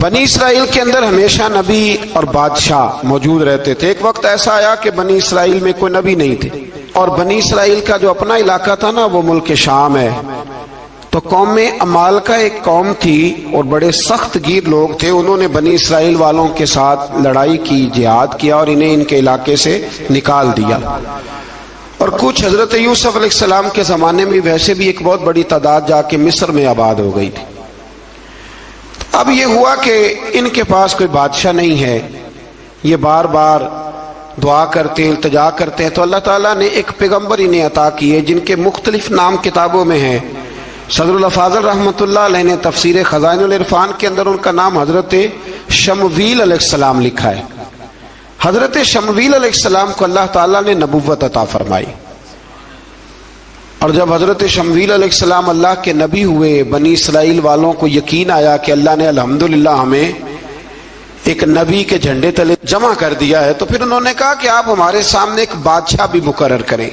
بنی اسرائیل کے اندر ہمیشہ نبی اور بادشاہ موجود رہتے تھے۔ ایک وقت ایسا آیا کہ بنی اسرائیل میں کوئی نبی نہیں تھے، اور بنی اسرائیل کا جو اپنا علاقہ تھا نا وہ ملک شام ہے، تو قوم عمالقہ ایک قوم تھی اور بڑے سخت گیر لوگ تھے۔ انہوں نے بنی اسرائیل والوں کے ساتھ لڑائی کی، جہاد کیا اور انہیں ان کے علاقے سے نکال دیا۔ اور کچھ حضرت یوسف علیہ السلام کے زمانے میں ویسے بھی ایک بہت بڑی تعداد جا کے مصر میں آباد ہو گئی تھی۔ اب یہ ہوا کہ ان کے پاس کوئی بادشاہ نہیں ہے، یہ بار بار دعا کرتے ہیں، التجا کرتے ہیں، تو اللہ تعالیٰ نے ایک پیغمبر انہیں عطا کیے جن کے مختلف نام کتابوں میں ہیں۔ صدر الافاضل رحمۃ اللہ علیہ نے تفسیر خزائن العرفان کے اندر ان کا نام حضرت شمویل علیہ السلام لکھا ہے۔ حضرت شمویل علیہ السلام کو اللہ تعالیٰ نے نبوت عطا فرمائی، اور جب حضرت شمویل علیہ السلام اللہ کے نبی ہوئے، بنی اسرائیل والوں کو یقین آیا کہ اللہ نے الحمدللہ ہمیں ایک نبی کے جھنڈے تلے جمع کر دیا ہے، تو پھر انہوں نے کہا کہ آپ ہمارے سامنے ایک بادشاہ بھی مقرر کریں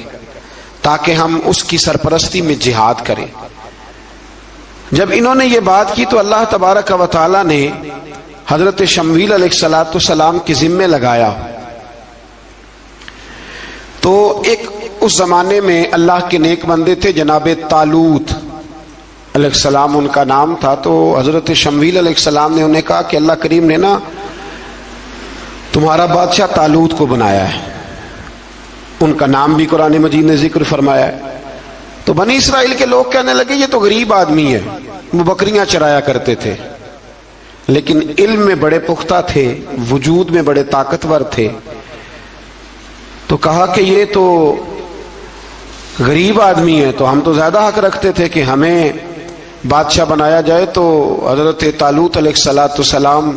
تاکہ ہم اس کی سرپرستی میں جہاد کریں۔ جب انہوں نے یہ بات کی تو اللہ تبارک و تعالی نے حضرت شمویل علیہ السلام کے ذمے لگایا۔ تو ایک اس زمانے میں اللہ کے نیک بندے تھے، جناب طالوت علیہ السلام ان کا نام تھا۔ تو حضرت شمویل علیہ السلام نے انہیں کہا کہ اللہ کریم نے نا تمہارا بادشاہ طالوت کو بنایا ہے، ان کا نام بھی قرآن مجید نے ذکر فرمایا ہے۔ تو بنی اسرائیل کے لوگ کہنے لگے یہ تو غریب آدمی ہے، وہ بکریاں چرایا کرتے تھے، لیکن علم میں بڑے پختہ تھے، وجود میں بڑے طاقتور تھے۔ تو کہا کہ یہ تو غریب آدمی ہے، تو ہم تو زیادہ حق رکھتے تھے کہ ہمیں بادشاہ بنایا جائے۔ تو حضرت طالوت علیہ السلام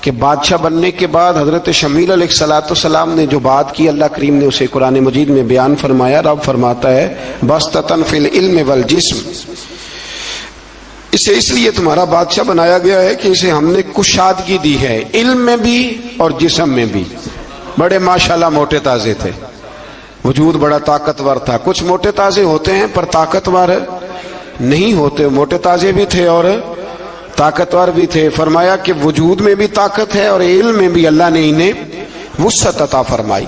کے بادشاہ بننے کے بعد حضرت شمویل علیہ السلام نے جو بات کی، اللہ کریم نے اسے قرآن مجید میں بیان فرمایا۔ رب فرماتا ہے بسطۃ فی العلم والجسم، اسے اس لیے تمہارا بادشاہ بنایا گیا ہے کہ اسے ہم نے کشادگی دی ہے، علم میں بھی اور جسم میں بھی۔ بڑے ماشاءاللہ موٹے تازے تھے، وجود بڑا طاقتور تھا۔ کچھ موٹے تازے ہوتے ہیں پر طاقتور نہیں ہوتے، موٹے تازے بھی تھے اور طاقتور بھی تھے۔ فرمایا کہ وجود میں بھی طاقت ہے اور علم میں بھی اللہ نے انہیں وسعت عطا فرمائی۔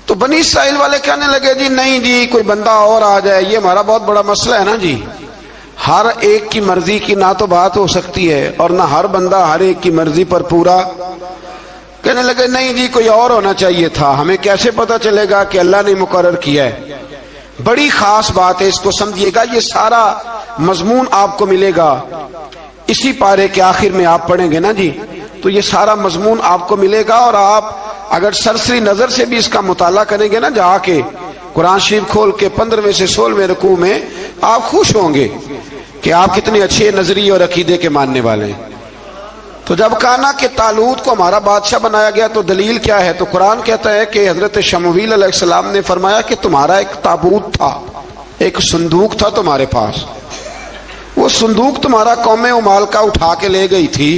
تو بنی اسرائیل والے کہنے لگے جی نہیں جی کوئی بندہ اور آ جائے، یہ ہمارا بہت بڑا مسئلہ ہے نا جی، ہر ایک کی مرضی کی نہ تو بات ہو سکتی ہے اور نہ ہر بندہ ہر ایک کی مرضی پر پورا۔ کہنے لگے نہیں جی کوئی اور ہونا چاہیے تھا، ہمیں کیسے پتا چلے گا کہ اللہ نے مقرر کیا ہے؟ بڑی خاص بات ہے، اس کو سمجھیے گا، یہ سارا مضمون آپ کو ملے گا اسی پارے کے آخر میں، آپ پڑھیں گے نا جی تو یہ سارا مضمون آپ کو ملے گا، اور آپ اگر سرسری نظر سے بھی اس کا مطالعہ کریں گے نا، جا کے قرآن شریف کھول کے 15ویں سے 16ویں رکوع میں، آپ خوش ہوں گے کہ آپ کتنے اچھے نظریے اور عقیدے کے ماننے والے ہیں۔ تو جب کہا نا کہ طالوت کو ہمارا بادشاہ بنایا گیا تو دلیل کیا ہے؟ تو قرآن کہتا ہے کہ حضرت شمویل علیہ السلام نے فرمایا کہ تمہارا ایک تابوت تھا، ایک صندوق تھا تمہارے پاس، وہ صندوق تمہارا قوم عمالقہ اٹھا کے لے گئی تھی۔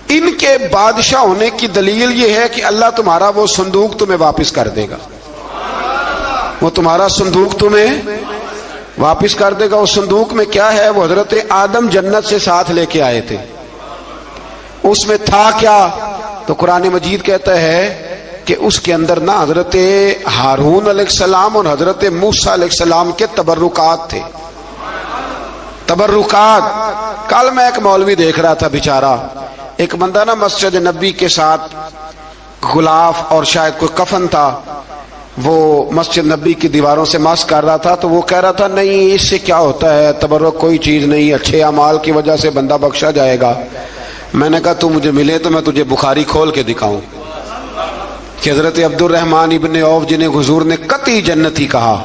ان کے بادشاہ ہونے کی دلیل یہ ہے کہ اللہ تمہارا وہ صندوق تمہیں واپس کر دے گا، وہ تمہارا صندوق تمہیں واپس کر دے گا۔ اس صندوق میں کیا ہے؟ وہ حضرت آدم جنت سے ساتھ لے کے آئے تھے، اس میں تھا کیا؟ تو قرآن مجید کہتا ہے کہ اس کے اندر نا حضرت ہارون علیہ السلام اور حضرت موسیٰ علیہ السلام کے تبرکات تھے۔ تبرکات، کل میں ایک مولوی دیکھ رہا تھا بیچارہ، ایک بندہ نا مسجد نبی کے ساتھ غلاف اور شاید کوئی کفن تھا، وہ مسجد نبی کی دیواروں سے مس کر رہا تھا، تو وہ کہہ رہا تھا نہیں اس سے کیا ہوتا ہے، تبرک کوئی چیز نہیں، اچھے اعمال کی وجہ سے بندہ بخشا جائے گا۔ میں نے کہا تو مجھے ملے تو میں تجھے بخاری کھول کے دکھاؤں کہ حضرت عبد الرحمن ابن عوف جنہیں حضور نے قطعی جنتی کہا،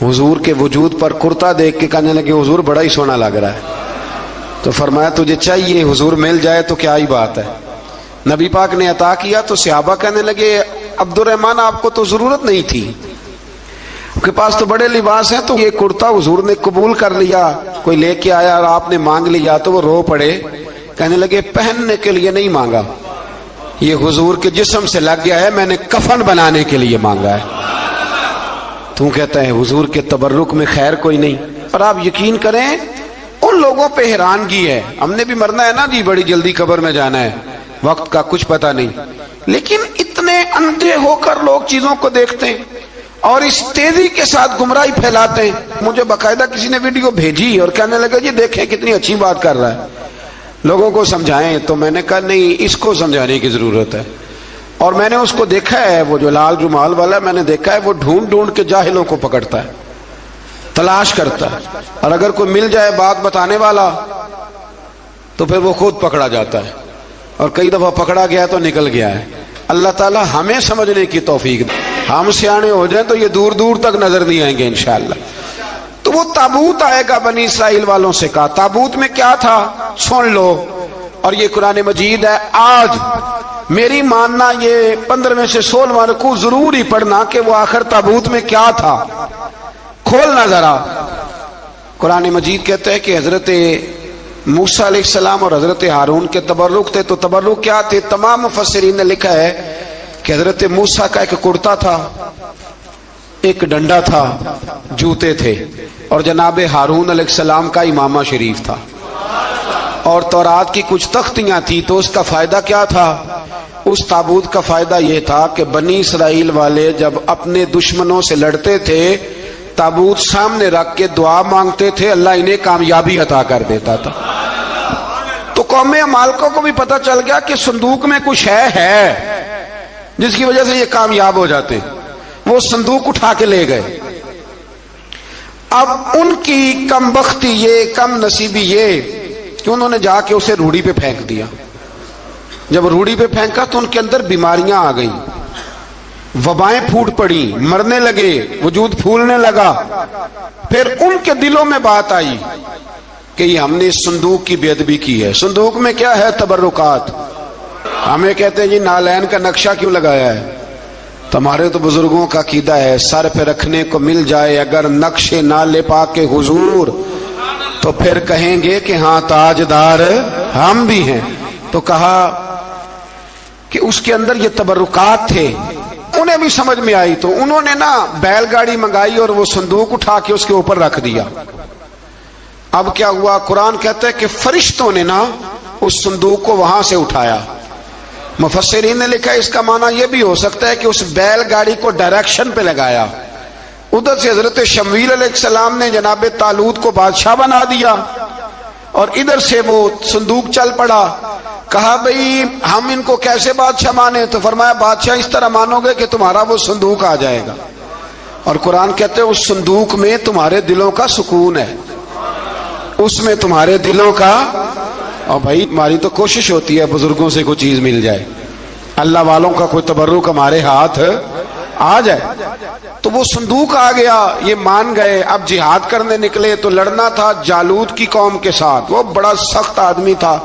حضور کے وجود پر کرتا دیکھ کے کہنے لگے حضور بڑا ہی سونا لگ رہا ہے، تو فرمایا تجھے چاہیے حضور مل جائے تو کیا ہی بات ہے۔ نبی پاک نے عطا کیا تو صحابہ کہنے لگے عبد الرحمن آپ کو تو ضرورت نہیں تھی، آپ کے پاس تو بڑے لباس ہیں، تو یہ کرتا حضور نے قبول کر لیا، کوئی لے کے آیا اور آپ نے مانگ لیا، تو وہ رو پڑے، کہنے لگے پہننے کے لیے نہیں مانگا، یہ حضور کے جسم سے لگ گیا ہے، میں نے کفن بنانے کے لیے مانگا ہے۔ تو کہتا ہے حضور کے تبرک میں خیر کوئی نہیں۔ اور آپ یقین کریں ان لوگوں پہ حیرانگی ہے. ہم نے بھی مرنا ہے نا جی, بڑی جلدی قبر میں جانا ہے, وقت کا کچھ پتہ نہیں, لیکن اتنے اندھے ہو کر لوگ چیزوں کو دیکھتے ہیں اور اس تیزی کے ساتھ گمراہی پھیلاتے ہیں. مجھے باقاعدہ کسی نے ویڈیو بھیجی اور کہنے لگا جی دیکھیں کتنی اچھی بات کر رہا ہے, لوگوں کو سمجھائیں. تو میں نے کہا نہیں, اس کو سمجھانے کی ضرورت ہے. اور میں نے اس کو دیکھا ہے, وہ جو لال رومال والا, میں نے دیکھا ہے وہ ڈھونڈ ڈھونڈ کے جاہلوں کو پکڑتا ہے, تلاش کرتا ہے, اور اگر کوئی مل جائے بات بتانے والا تو پھر وہ خود پکڑا جاتا ہے, اور کئی دفعہ پکڑا گیا تو نکل گیا ہے. اللہ تعالی ہمیں سمجھنے کی توفیق دے. ہم سیانے ہو جائیں تو یہ دور دور تک نظر نہیں آئیں گے انشاءاللہ. تو وہ تابوت آئے گا, بنی اسرائیل والوں سے کہا تابوت میں کیا تھا سن لو, اور یہ قرآن مجید ہے. آج میری ماننا یہ 15 سے 16 رکوع ضرور ہی پڑھنا کہ وہ آخر تابوت میں کیا تھا, کھولنا ذرا. قرآن مجید کہتے ہیں کہ حضرت موسیٰ علیہ السلام اور حضرت ہارون کے تبرک تھے. تو تبرک کیا تھے؟ تمام مفسرین نے لکھا ہے کہ حضرت موسیٰ کا ایک کرتا تھا, ایک ڈنڈا تھا, جوتے تھے, اور جناب ہارون علیہ السلام کا امامہ شریف تھا, اور تورات کی کچھ تختیاں تھی. تو اس کا فائدہ کیا تھا؟ اس تابوت کا فائدہ یہ تھا کہ بنی اسرائیل والے جب اپنے دشمنوں سے لڑتے تھے تابوت سامنے رکھ کے دعا مانگتے تھے, اللہ انہیں کامیابی عطا کر دیتا تھا. تو قوم عمالقہ کو بھی پتہ چل گیا کہ صندوق میں کچھ ہے جس کی وجہ سے یہ کامیاب ہو جاتے. وہ صندوق اٹھا کے لے گئے. اب ان کی کم بختی یہ, کم نصیبی یہ کہ انہوں نے جا کے اسے روڑی پہ پھینک دیا. جب روڑی پہ پھینکا تو ان کے اندر بیماریاں آ گئیں, وبائیں پھوٹ پڑی, مرنے لگے, وجود پھولنے لگا. پھر ان کے دلوں میں بات آئی کہ یہ ہم نے اس صندوق کی بے ادبی کی ہے. صندوق میں کیا ہے؟ تبرکات. ہمیں کہتے ہیں جی نالین کا نقشہ کیوں لگایا ہے؟ تمہارے تو بزرگوں کا عقیدہ ہے سر پہ رکھنے کو مل جائے اگر نقش نالے پاک کے حضور تو پھر کہیں گے کہ ہاں تاجدار ہم بھی ہیں. تو کہا کہ اس کے اندر یہ تبرکات تھے. انہیں بھی سمجھ میں آئی تو انہوں نے نا بیل گاڑی منگائی اور وہ صندوق اٹھا کے اس کے اوپر رکھ دیا. اب کیا ہوا؟ قرآن کہتا ہے کہ فرشتوں نے نا اس صندوق کو وہاں سے اٹھایا. مفسرین نے لکھا اس کا معنی یہ بھی ہو سکتا ہے کہ اس بیل گاڑی کو ڈائریکشن پہ لگایا. ادھر سے حضرت شمویل علیہ السلام نے جناب طالوت کو بادشاہ بنا دیا, اور ادھر سے وہ صندوق چل پڑا. کہا بھئی ہم ان کو کیسے بادشاہ مانے؟ تو فرمایا بادشاہ اس طرح مانو گے کہ تمہارا وہ صندوق آ جائے گا. اور قرآن کہتے ہیں اس صندوق میں تمہارے دلوں کا سکون ہے, اس میں تمہارے دلوں کا. اور بھائی ہماری تو کوشش ہوتی ہے بزرگوں سے کوئی چیز مل جائے, اللہ والوں کا کوئی تبرک ہمارے ہاتھ آ جائے. تو وہ صندوق آ گیا, یہ مان گئے. اب جہاد کرنے نکلے تو لڑنا تھا جالوت کی قوم کے ساتھ. وہ بڑا سخت آدمی تھا,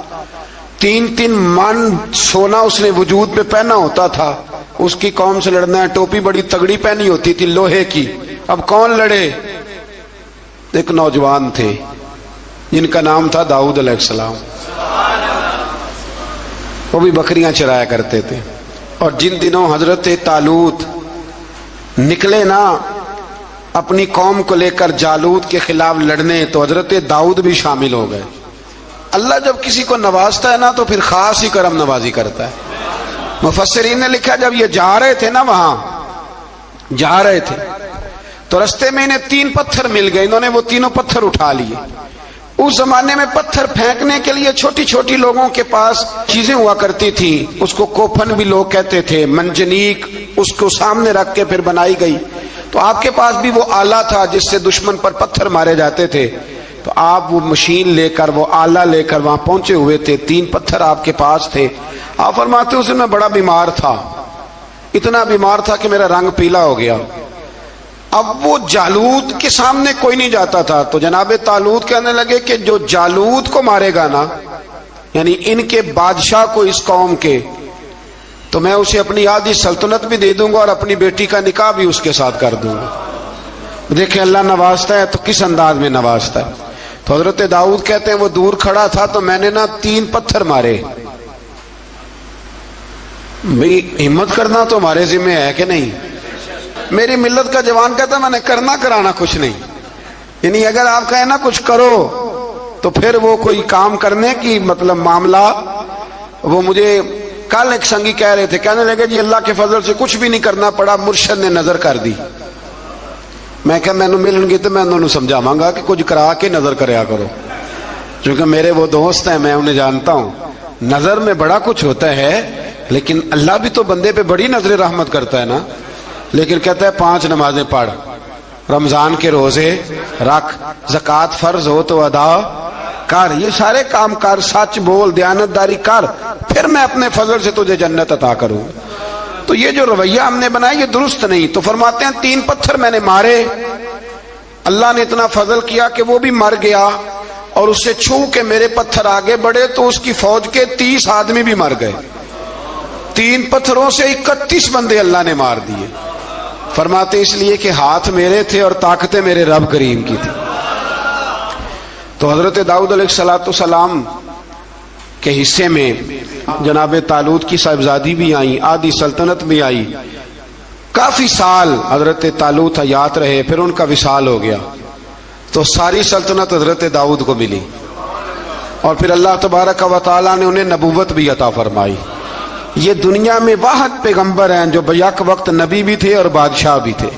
3 من سونا اس نے وجود پہ پہنا ہوتا تھا. اس کی قوم سے لڑنا ہے, ٹوپی بڑی تگڑی پہنی ہوتی تھی لوہے کی. اب کون لڑے؟ ایک نوجوان تھے جن کا نام تھا داؤد علیہ السلام. وہ بھی بکریاں چرایا کرتے تھے. اور جن دنوں حضرت طالوت نکلے نا اپنی قوم کو لے کر جالوت کے خلاف لڑنے, تو حضرت داؤد بھی شامل ہو گئے. اللہ جب کسی کو نوازتا ہے نا تو پھر خاص ہی کرم نوازی کرتا ہے. مفسرین نے لکھا جب یہ جا رہے تھے نا, وہاں جا رہے تھے تو رستے میں انہیں 3 پتھر مل گئے. انہوں نے وہ تینوں پتھر اٹھا لیے. اس زمانے میں پتھر پھینکنے کے لیے چھوٹی چھوٹی لوگوں کے پاس چیزیں ہوا کرتی تھی. اس کو کوپن بھی لوگ کہتے تھے, منجنیق, اس کو سامنے رکھ کے پھر بنائی گئی. تو آپ کے پاس بھی وہ آلہ تھا جس سے دشمن پر پتھر مارے جاتے تھے. تو آپ وہ مشین لے کر, وہ آلہ لے کر وہاں پہنچے ہوئے تھے. 3 پتھر آپ کے پاس تھے. آپ فرماتے اس دن میں بڑا بیمار تھا, اتنا بیمار تھا کہ میرا رنگ پیلا ہو گیا. اب وہ جالوت کے سامنے کوئی نہیں جاتا تھا. تو جناب طالوت کہنے لگے کہ جو جالوت کو مارے گا نا, یعنی ان کے بادشاہ کو اس قوم کے, تو میں اسے اپنی آدھی سلطنت بھی دے دوں گا اور اپنی بیٹی کا نکاح بھی اس کے ساتھ کر دوں گا. دیکھیں اللہ نوازتا ہے تو کس انداز میں نوازتا ہے. تو حضرت داؤد کہتے ہیں وہ دور کھڑا تھا تو میں نے نا 3 پتھر مارے. بھئی ہمت کرنا تو ہمارے ذمہ ہے کہ نہیں؟ میری ملت کا جوان کہتا ہے میں نے کرنا کرانا کچھ نہیں. یعنی اگر آپ کہیں نا کچھ کرو تو پھر وہ کوئی کام کرنے کی مطلب معاملہ. وہ مجھے کل ایک سنگی کہہ رہے تھے, کہنے لگے جی اللہ کے فضل سے کچھ بھی نہیں کرنا پڑا, مرشد نے نظر کر دی. میں کہا مینوں ملن گے تو میں انہوں سمجھاواں گا کہ کچھ کرا کے نظر کریا کرو, کیونکہ میرے وہ دوست ہیں, میں انہیں جانتا ہوں. نظر میں بڑا کچھ ہوتا ہے, لیکن اللہ بھی تو بندے پہ بڑی نظر رحمت کرتا ہے نا. لیکن کہتا ہے 5 نمازیں پڑھ, رمضان کے روزے رکھ, زکوٰۃ فرض ہو تو ادا کر, یہ سارے کام کر, سچ بول, دیانتداری کر, پھر میں اپنے فضل سے تجھے جنت عطا کروں. تو یہ جو رویہ ہم نے بنایا یہ درست نہیں. تو فرماتے ہیں 3 پتھر میں نے مارے, اللہ نے اتنا فضل کیا کہ وہ بھی مر گیا, اور اسے چھو کے میرے پتھر آگے بڑھے تو اس کی فوج کے 30 آدمی بھی مر گئے. 3 پتھروں سے 31 بندے اللہ نے مار دیے. فرماتے اس لیے کہ ہاتھ میرے تھے اور طاقتیں میرے رب کریم کی تھی. تو حضرت داؤد علیہ السلام کے حصے میں جناب طالوت کی صاحبزادی بھی آئیں, آدھی سلطنت بھی آئی. کافی سال حضرت طالوت حیات رہے, پھر ان کا وصال ہو گیا, تو ساری سلطنت حضرت داؤد کو ملی, اور پھر اللہ تبارک و تعالیٰ نے انہیں نبوت بھی عطا فرمائی. یہ دنیا میں واحد پیغمبر ہیں جو بیک وقت نبی بھی تھے اور بادشاہ بھی تھے.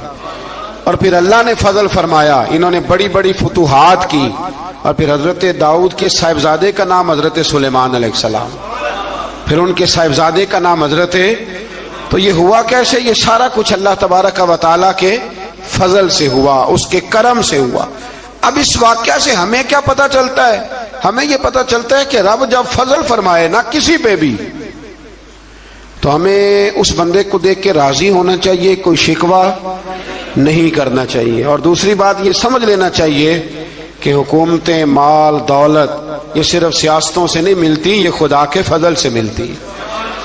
اور پھر اللہ نے فضل فرمایا, انہوں نے بڑی بڑی فتوحات کی. اور پھر حضرت داؤد کے صاحبزادے کا نام حضرت سلیمان علیہ السلام, پھر ان کے صاحبزادے کا نام حضرت. تو یہ ہوا کیسے؟ یہ سارا کچھ اللہ تبارک و تعالیٰ کے فضل سے ہوا, اس کے کرم سے ہوا. اب اس واقعہ سے ہمیں کیا پتا چلتا ہے؟ ہمیں یہ پتا چلتا ہے کہ رب جب فضل فرمائے نا کسی پہ بھی, تو ہمیں اس بندے کو دیکھ کے راضی ہونا چاہیے, کوئی شکوہ نہیں کرنا چاہیے. اور دوسری بات یہ سمجھ لینا چاہیے کہ حکومتیں, مال, دولت یہ صرف سیاستوں سے نہیں ملتی, یہ خدا کے فضل سے ملتی.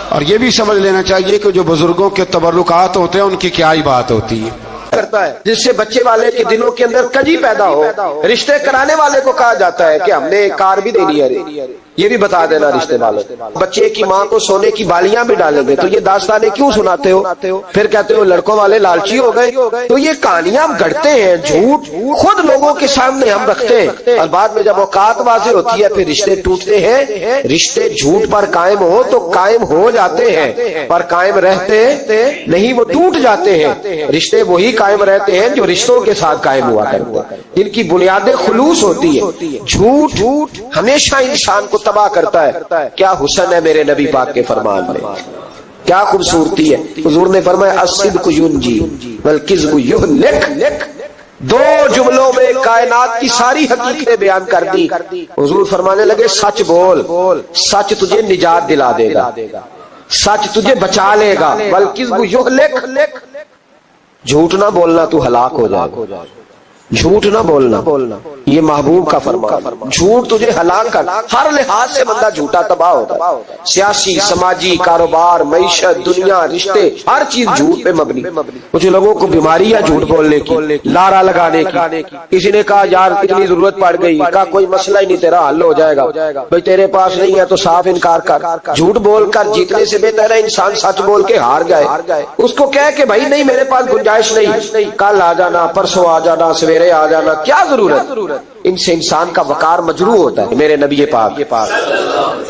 اور یہ بھی سمجھ لینا چاہیے کہ جو بزرگوں کے تبرکات ہوتے ہیں ان کی کیا ہی بات ہوتی ہے. کرتا ہے جس سے بچے والے کے دلوں کے اندر کجی پیدا ہو. رشتے کرانے والے کو کہا جاتا ہے کہ ہم نے کار بھی دینی ہے, یہ بھی بتا دینا رشتے والوں. بچے کی ماں کو سونے کی بالیاں بھی ڈالیں گے, تو یہ داستانیں کیوں سناتے ہو؟ پھر کہتے ہو لڑکوں والے لالچی ہو گئے. تو یہ کہانیاں ہم گڑھتے ہیں, جھوٹ خود لوگوں کے سامنے ہم رکھتے ہیں, اور بعد میں جب اوقات واضح ہوتی ہے پھر رشتے ٹوٹتے ہیں. رشتے جھوٹ پر قائم ہو تو قائم ہو جاتے ہیں, پر قائم رہتے نہیں, وہ ٹوٹ جاتے ہیں. رشتے وہی قائم رہتے ہیں جو رشتوں کے ساتھ قائم ہوا کرتے ہیں, جن کی بنیادیں خلوص ہوتی ہے. جھوٹ ہمیشہ انسان کو تباہ کرتا ہے. کیا حسن ہے میرے نبی پاک کے فرمان میں, کیا خوبصورتی ہے. حضور نے فرمایا الصدق ینجی والکذب یہلک. 2 جملوں میں کائنات کی ساری حقیقتیں بیان کر دی. حضور فرمانے لگے سچ بول, سچ تجھے نجات دلا دے گا, سچ تجھے بچا لے گا. والکذب یہلک, جھوٹ نہ بولنا تو ہلاک ہو جائے گا. جھوٹ نہ بولنا, یہ محبوب کا فرمان. جھوٹ تجھے ہلاک کر, ہر لحاظ سے بندہ جھوٹا تباہ ہوتا ہے. سیاسی, سماجی, کاروبار, معیشت, دنیا, رشتے, ہر چیز جھوٹ پہ مبنی. کچھ لوگوں کو بیماری ہے جھوٹ بولنے کی, لارا لگانے کی. کسی نے کہا یار اتنی ضرورت پڑ گئی, کہا کوئی مسئلہ ہی نہیں, تیرا حل ہو جائے گا. بھئی تیرے پاس نہیں ہے تو صاف انکار کر. جھوٹ بول کر جیتنے سے بہتر ہے انسان سچ بول کے ہار جائے. اس کو کہہ کہ بھائی نہیں میرے پاس گنجائش نہیں, کل آ جانا, پرسوں آ جانا, سویرے آ جانا, کیا ضرورت. ان سے انسان کا وقار مجروح ہوتا ہے. میرے نبی پاک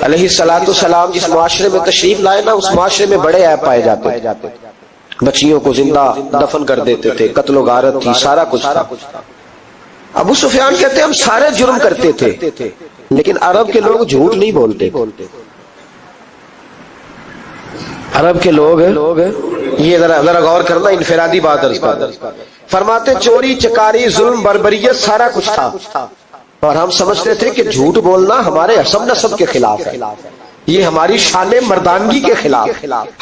علیہ الصلوۃ والسلام جس معاشرے میں تشریف لائے نا, اس معاشرے میں بڑے عیب پائے جاتے. بچیوں کو زندہ دفن کر دیتے تھے, قتل و غارت تھی, سارا کچھ تھا. ابو سفیان کہتے ہیں ہم سارے جرم کرتے تھے, لیکن عرب کے لوگ جھوٹ نہیں بولتے. عرب کے لوگ یہ ذرا غور کرنا, انفرادی بات عرض کرنا. فرماتے چوری, چکاری, ظلم, بربریت سارا کچھ تھا, اور ہم سمجھتے تھے کہ جھوٹ بولنا ہمارے حسب نسب کے خلاف ہے, یہ ہماری شان مردانگی کے خلاف.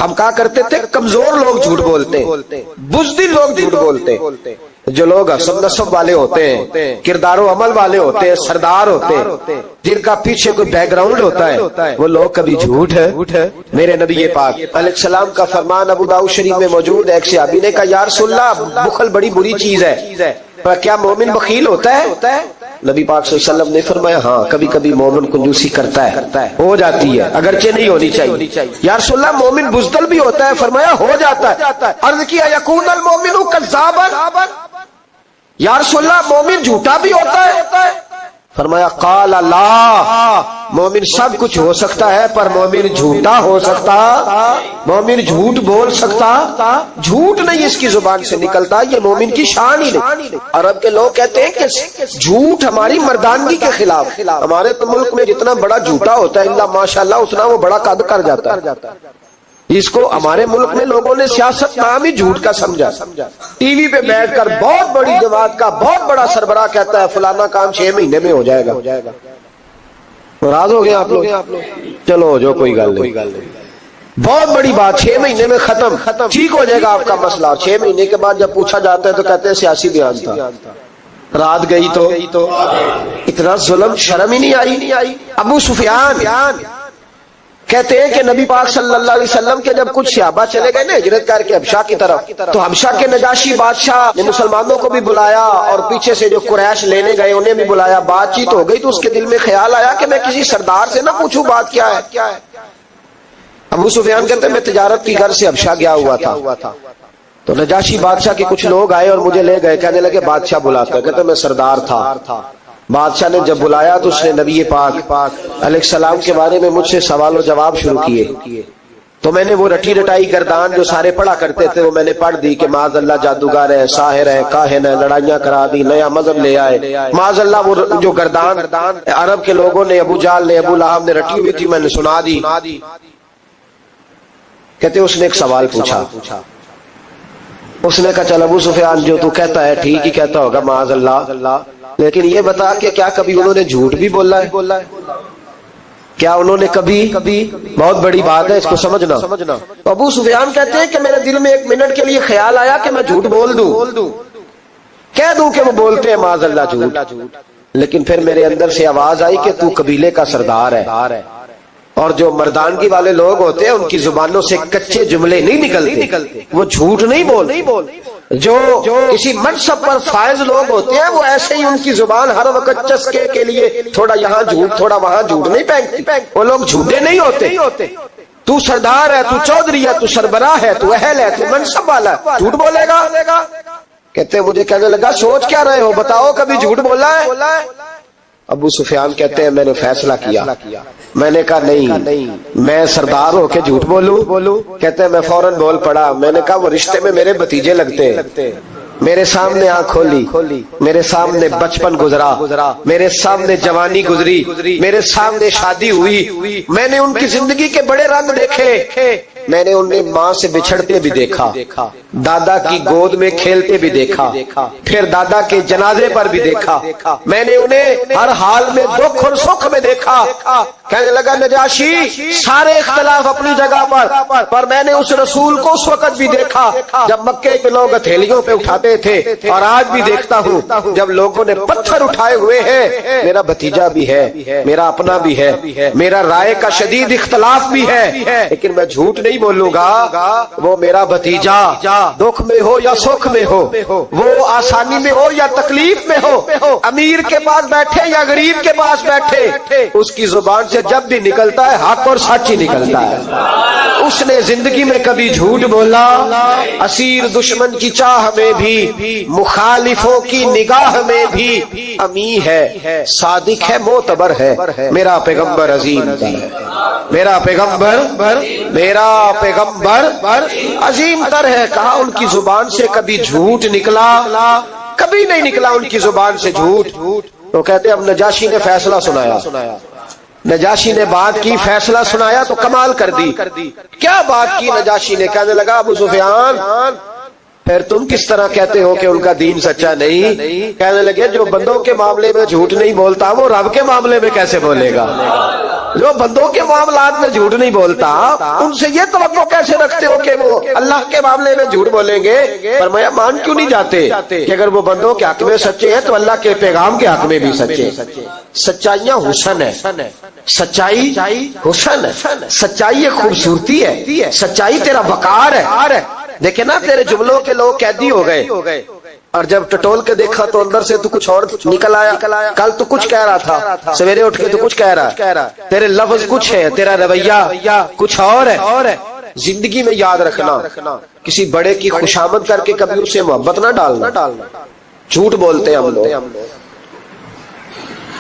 ہم کہا کرتے تھے کمزور لوگ جھوٹ بولتے, بزدل لوگ جھوٹ بولتے. جو لوگ حسب نسب والے ہوتے ہیں, کردار و عمل والے ہوتے ہیں, سردار ہوتے ہیں, جن کا پیچھے کوئی بیک گراؤنڈ ہوتا ہے, وہ لوگ کبھی جھوٹ ہے. میرے نبی پاک علیہ السلام کا فرمان ابو داؤد شریف میں موجود ہے. ایک صحابی نے کہا یا رسول اللہ بخل بڑی بری چیز ہے, پر کیا مومن بخیل ہوتا ہے؟ نبی پاک صلی اللہ علیہ وسلم نے فرمایا ہاں کبھی کبھی مومن کنجوسی کرتا ہے, ہو جاتی ہے, اگرچہ نہیں ہونی چاہیے. یا رسول اللہ مومن بزدل بھی ہوتا ہے؟ فرمایا ہو جاتا ہے. عرض کیا یکون المومن کذابا, یا رسول اللہ مومن جھوٹا بھی ہوتا ہے؟ فرمایا قال لا، مومن سب کچھ ہو سکتا ہے پر مومن جھوٹا ہو سکتا، مومن جھوٹ بول سکتا، جھوٹ نہیں اس کی زبان سے نکلتا، یہ مومن کی شان ہی نہیں۔ عرب کے لوگ کہتے ہیں کہ جھوٹ ہماری مردانگی کے خلاف، ہمارے تو ملک میں جتنا بڑا جھوٹا ہوتا ہے اللہ ماشاءاللہ اتنا وہ بڑا قد کر جاتا ہے۔ اس کو ہمارے ملک میں لوگوں نے سیاست نام ہی جھوٹ کا سمجھا۔ ٹی وی پہ بیٹھ کر بہت بڑی جماعت کا بہت بڑا سربراہ کہتا ہے فلانا کام 6 مہینے میں ہو جائے گا۔ ناراض ہو گئے آپ لوگ؟ چلو جو کوئی گل نہیں، بہت بڑی بات 6 مہینے میں ختم، ٹھیک ہو جائے گا آپ کا مسئلہ۔ 6 مہینے کے بعد جب پوچھا جاتا ہے تو کہتے ہیں سیاسی بیان تھا، رات گئی تو اتنا ظلم شرم ہی نہیں آئی۔ ابو سفیان کہتے ہیں کہ نبی پاک صلی اللہ علیہ وسلم کے جب کچھ صحابہ چلے گئے نا ہجرت کر کے حبشہ کی طرف، تو حبشہ کے نجاشی بادشاہ نے مسلمانوں کو بھی بلایا اور پیچھے سے جو قریش لینے گئے انہیں بھی بلایا، بات چیت ہو گئی تو اس کے دل میں خیال آیا کہ میں کسی سردار سے نہ پوچھوں بات کیا ہے۔ ابو سفیان کہتے ہیں میں تجارت کی غرض سے حبشہ گیا ہوا تھا، تو نجاشی بادشاہ کے کچھ لوگ آئے اور مجھے لے گئے، کہنے لگے بادشاہ بلاتا ہے، کہتے میں سردار تھا۔ بادشاہ نے جب بلایا تو اس نے نبی پاک علیہ السلام کے بارے میں مجھ سے سوال و جواب شروع کیے، تو میں نے وہ رٹی رٹائی گردان جو سارے پڑھا کرتے تھے وہ میں نے پڑھ دی کہ معاذ اللہ جادوگر ہے، ساحر ہے، کاہن ہے، لڑائیاں کرا دی، نیا مذہب لے آئے، معاذ اللہ۔ وہ جو گردان عرب کے لوگوں نے، ابو جہل نے، ابو لہب نے رٹی ہوئی تھی میں نے سنا دی۔ کہتے اس نے ایک سوال پوچھا، اس نے کہا چل ابو سفیان جو تو کہتا ہے ٹھیک ہی کہتا ہوگا معاذ اللہ، لیکن یہ بتا کہ کیا کبھی انہوں نے جھوٹ بھی بولا ہے؟ کیا انہوں نے کبھی، بہت بڑی بات ہے اس کو سمجھنا۔ ابو سفیان کہتے ہیں کہ میرے دل میں 1 منٹ کے لیے خیال آیا کہ میں جھوٹ بول دوں، کہہ دوں کہ وہ بولتے ہیں معاذ اللہ جھوٹ، لیکن پھر میرے اندر سے آواز آئی کہ تو قبیلے کا سردار ہے، اور جو مردانگی والے لوگ ہوتے ہیں ان کی زبانوں سے کچے جملے نہیں نکلتے، وہ جھوٹ نہیں بولتے۔ جو کسی منصب پر فائز لوگ ہوتے ہیں وہ ایسے ہی ان کی زبان ہر وقت چسکے کے لیے تھوڑا یہاں جھوٹ تھوڑا وہاں جھوٹ نہیں پھینکتی، وہ لوگ جھوٹے نہیں ہوتے۔ تو سردار ہے، تو چودھری ہے، تو سربراہ ہے، تو اہل ہے، تو منصب والا ہے، جھوٹ بولے گا؟ کہتے مجھے کہنے لگا سوچ کیا رہے ہو، بتاؤ کبھی جھوٹ بولا ہے؟ ابو سفیان کہتے ہیں میں نے فیصلہ کیا، میں نے کہا نہیں میں سردار ہو کے جھوٹ بولوں؟ کہتے ہیں میں فوراً بول پڑا، میں نے کہا وہ رشتے میں میرے بھتیجے لگتے ہیں، میرے سامنے آنکھ کھولی، میرے سامنے بچپن گزرا، میرے سامنے جوانی گزری، میرے سامنے شادی ہوئی، میں نے ان کی زندگی کے بڑے رنگ دیکھے، میں نے انہیں ماں سے بچھڑتے بھی دیکھا، دادا کی گود میں کھیلتے بھی دیکھا، پھر دادا کے جنازے پر بھی دیکھا، میں نے انہیں ہر حال میں دکھ اور سکھ میں دیکھا۔ کہنے لگا نجاشی سارے اختلاف اپنی جگہ پر میں نے اس رسول کو اس وقت بھی دیکھا جب مکے کے لوگ ہتھیلیوں پہ اٹھاتے تھے، اور آج بھی دیکھتا ہوں جب لوگوں نے پتھر اٹھائے ہوئے ہیں، میرا بھتیجا بھی ہے، میرا اپنا بھی ہے، میرا رائے کا شدید اختلاف بھی ہے، لیکن میں جھوٹ نہیں بولوں گا۔ وہ میرا بھتیجا دکھ میں ہو یا سکھ میں ہو، وہ آسانی میں ہو یا تکلیف میں ہو، امیر کے پاس بیٹھے یا غریب کے پاس بیٹھے، اس کی زبان سے جب بھی نکلتا ہے حق اور سچ ہی نکلتا ہے۔ اس نے زندگی میں کبھی جھوٹ بولا؟ اسیر دشمن کی چاہ میں بھی، مخالفوں کی نگاہ میں بھی امی ہے، صادق ہے، معتبر ہے، میرا پیغمبر عظیم ہے، میرا پیغمبر عظیم تر ہے۔ کہا ان کی زبان سے کبھی جھوٹ نکلا؟ کبھی نہیں نکلا ان کی زبان سے جھوٹ۔ تو کہتے اب نجاشی نے فیصلہ سنایا، نجاشی نے بات کی، فیصلہ سنایا تو کمال کر دی۔ کیا بات کی نجاشی نے؟ کہنے لگا ابو سفیان پھر تم کس طرح کہتے ہو کہ ان کا دین سچا نہیں؟ کہنے لگے جو بندوں کے معاملے میں جھوٹ نہیں بولتا وہ رب کے معاملے میں کیسے بولے گا؟ جو بندوں کے معاملات میں جھوٹ نہیں بولتا ان سے یہ توقع کیسے رکھتے ہو کہ وہ اللہ کے معاملے میں جھوٹ بولیں گے؟ فرمایا مان کیوں نہیں جاتے کہ اگر وہ بندوں کے حق میں سچے ہیں تو اللہ کے پیغام کے حق میں بھی سچے۔ سچائیاں حسن ہے، سچائی حسن ہے، سچائی ایک خوبصورتی ہے، سچائی تیرا وقار ہے۔ دیکھیں نا تیرے جملوں کے لوگ قیدی ہو گئے، اور جب ٹٹول کے دیکھا تو اندر سے تو کچھ اور نکل آیا۔ کل تو کچھ کہہ رہا تھا، سویرے اٹھ کے تو کچھ کہہ رہا، تیرے لفظ کچھ ہے، تیرا رویہ کچھ اور ہے۔ زندگی میں یاد رکھنا کسی بڑے کی خوشامد کر کے کبھی اسے محبت نہ ڈالنا۔ جھوٹ بولتے ہیں ہم لوگ،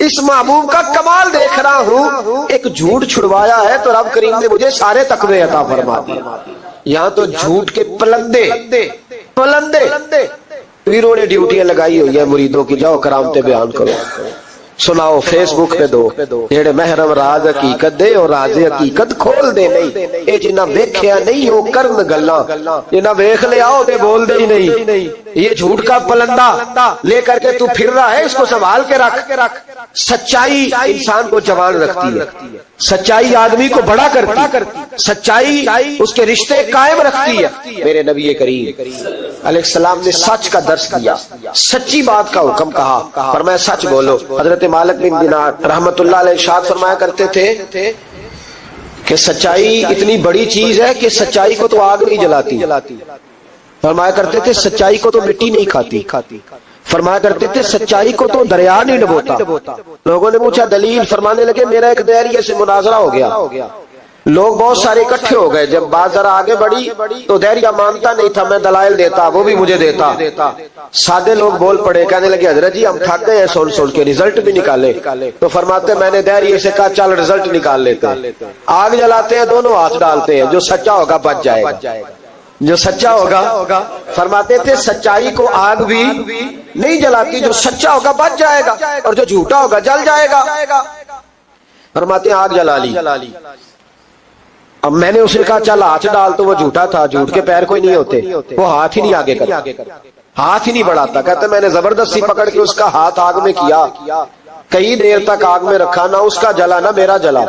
اس محبوب کا کمال دیکھ رہا ہوں، ایک جھوٹ چھڑوایا ہے تو رب کریم نے مجھے سارے تقوی عطا فرما دی۔ یہاں تو جھوٹ کے پلندے پیروں نے ڈیوٹیاں لگائی ہوئی ہے مریدوں کی، جاؤ کرامتے بیان کرو، سناؤ، فیس بک پہ دو، جڑے محرم راز حقیقت دے اور راز حقیقت کھول دے نہیں، اے جنہ ویکھیا نہیں وہ کرن گلاں، جنہ ویکھ لیا او تے بول دے ہی نہیں۔ یہ جھوٹ کا پلندہ لے کر کے تو پھر رہا ہے، اس کو سنبھال کے رکھ۔ سچائی انسان کو جوان رکھتی ہے، سچائی آدمی کو بڑا کرتی ہے، سچائی اس کے رشتے قائم رکھتی ہے۔ میرے نبی کریم علیہ السلام نے سچ کا درس دیا، سچی بات کا حکم کہا، فرمایا سچ بولو۔ حضرت مالک بن دینار رحمت اللہ علیہ ارشاد فرمایا کرتے تھے کہ سچائی اتنی بڑی چیز ہے کہ سچائی کو تو آگ نہیں جلاتی، فرمایا کرتے تھے سچائی کو تو مٹی نہیں کھاتی، فرمایا کرتے تھے سچائی کو تو دریا نہیں ڈبوتا۔ لوگوں نے پوچھا دلیل، فرمانے لگے میرا ایک دہریے سے مناظرہ ہو گیا، لوگ بہت سارے اکٹھے ہو گئے، جب بات ذرا آگے بڑھی تو دہریا مانتا نہیں تھا، میں دلائل دیتا، وہ بھی مجھے دیتا۔ سادے لوگ بول پڑے، کہنے لگے حضرت جی ہم تھک گئے ہیں سن کے، رزلٹ بھی نکالے۔ تو فرماتے میں نے دہریے سے کہا چل رزلٹ نکال لیتے ہیں، آگ جلاتے ہیں، دونوں ہاتھ ڈالتے ہیں، جو سچا ہوگا بچ جائے گا، جو سچا ہوگا۔ فرماتے تھے سچائی کو آگ بھی نہیں جلاتی، جو سچا ہوگا بچ جائے گا اور جو جھوٹا ہوگا جل جائے گا۔ فرماتے ہیں آگ جلا لی، اب میں نے اسے کہا چل ہاتھ ڈال، تو وہ جھوٹا تھا، جھوٹ کے پیر کوئی نہیں ہوتے، وہ ہاتھ ہی نہیں آگے کرتا، ہاتھ ہی نہیں بڑھاتا۔ کہتے میں نے زبردستی پکڑ کے اس کا ہاتھ آگ میں کیا، کئی دیر تک آگ میں رکھا، نہ اس کا جلا نہ میرا جلا۔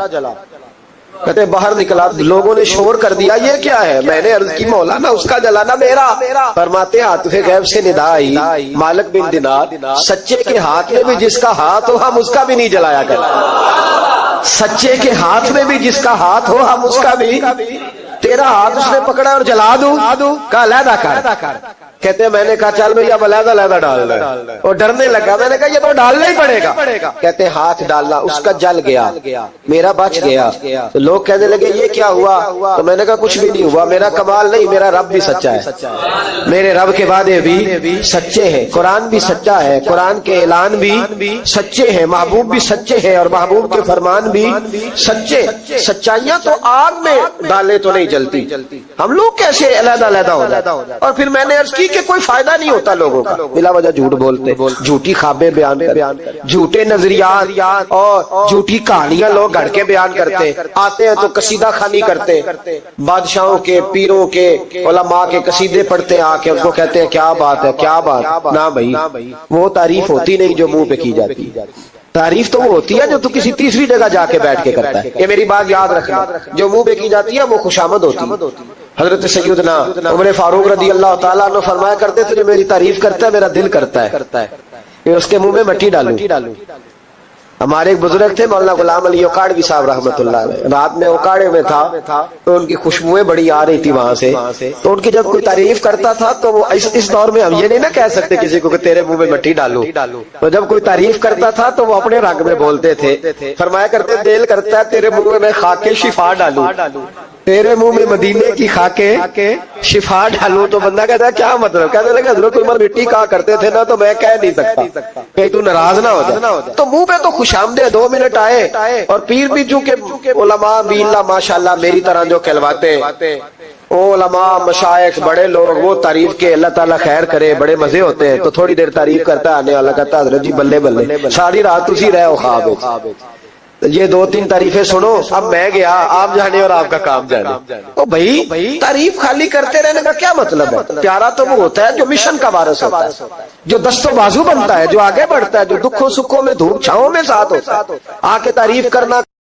کہتے باہر نکلا، لوگوں نے شور کر دیا یہ کیا ہے، میں نے عرض کی مولا نہ اس کا جلا نہ میرا۔ فرماتے ہاتھ غیب سے ندا آئی، مالک بن دینار سچے کے ہاتھ میں بھی جس کا ہاتھ ہو ہم اس کا بھی نہیں جلایا کرتے، سچے کے ہاتھ میں بھی جس کا ہاتھ ہو ہم اس کا بھی، تیرا ہاتھ اس نے پکڑا اور جلا دوں، کہا علیحدہ کر۔ کہتے ہیں میں نے کہا چل بھیا علیحدہ ڈال دے، اور ڈرنے لگا، میں نے کہا یہ تو ڈالنا ہی پڑے گا۔ کہتے ہیں ہاتھ ڈالنا، اس کا جل گیا، میرا بچ گیا۔ تو لوگ کہنے لگے یہ کیا ہوا، تو میں نے کہا کچھ بھی نہیں ہوا، میرا کمال نہیں، میرا رب بھی سچا ہے، میرے رب کے وعدے بھی سچے ہیں، قرآن بھی سچا ہے، قرآن کے اعلان بھی سچے ہیں، محبوب بھی سچے ہیں اور محبوب کے فرمان بھی سچے۔ سچائیاں تو آگ میں ڈالے تو نہیں جلتی، ہم لوگ کیسے علیحدہ ہو جاتے۔ اور پھر میں نے عرض کی کہ کوئی فائدہ نہیں ہوتا لوگوں کا، بلا وجہ جھوٹ بولتے، جھوٹی خوابیں بیان کرتے، جھوٹے نظریات اور جھوٹی کہانیاں لوگ گھڑ کے بیان کرتے، آتے ہیں تو قصیدہ خوانی کرتے، بادشاہوں کے، پیروں کے، علماء کے قصیدے پڑھتے ہیں، آ کے ان کو کہتے ہیں کیا بات ہے، کیا بات نہ بھائی، وہ تعریف ہوتی نہیں جو منہ پہ کی جاتی، تعریف تو وہ ہوتی ہے جو تو کسی تیسری جگہ جا کے بیٹھ کے کرتا ہے۔ یہ میری بات یاد رکھنا، جو منہ پہ کی جاتی ہے وہ خوشامد ہوتی ہے۔ حضرت سیدنا عمر فاروق رضی اللہ تعالیٰ عنہ فرمایا کرتے تھے جو میری تعریف کرتا ہے میرا دل کرتا ہے کہ اس کے منہ میں مٹی ڈالوں۔ ہمارے ایک بزرگ تھے مولانا غلام علی اوکاڑوی صاحب رحمۃ اللہ علیہ، رات میں اوکاڑے میں تھا تو ان کی خوشبوئیں بڑی آ رہی تھی وہاں سے، تو ان کی جب کوئی تعریف کرتا تھا تو وہ اس دور میں ہم یہ نہیں نہ کہہ سکتے کسی کو کہ تیرے منہ میں مٹی ڈالو، تو جب کوئی تعریف کرتا تھا تو وہ اپنے رنگ میں بولتے تھے، فرمایا کرتے دل کرتا ہے تیرے منہ میں خاک شفا ڈالوں، تیرے منہ میں مدینے کی خاکے شفا ڈالوں۔ تو بندہ کہتا ہے کیا مطلب، کہنے لگا حضرت عمر مٹی کہا کرتے تھے نا، تو میں کہہ نہیں سکتا کہ تو ناراض نہ ہو جائے، تو منہ پہ تو خوش آمدید 2 منٹ آئے، اور پیر بھی چونکہ علماء بھی اللہ ماشاءاللہ میری طرح جو کہلواتے علماء مشائخ بڑے لوگ، وہ تعریف کے اللہ تعالیٰ خیر کرے، بڑے مزے ہوتے ہیں، تو تھوڑی دیر تعریف کرتا ہے، آنے والا کہتا ہے حضرت جی بلے بلے ساری رات اسی رہے ہو خواب، یہ 2-3 تعریفیں سنو، اب میں گیا آپ جانے اور آپ کا کام جانے۔ تو بھائی تعریف خالی کرتے رہنے کا کیا مطلب ہے؟ پیارا تو وہ ہوتا ہے جو مشن کا وارث ہوتا ہے، جو دست و بازو بنتا ہے، جو آگے بڑھتا ہے، جو دکھوں سکھوں میں دھوپ چھاؤں میں ساتھ ہوتا ہے۔ آ کے تعریف کرنا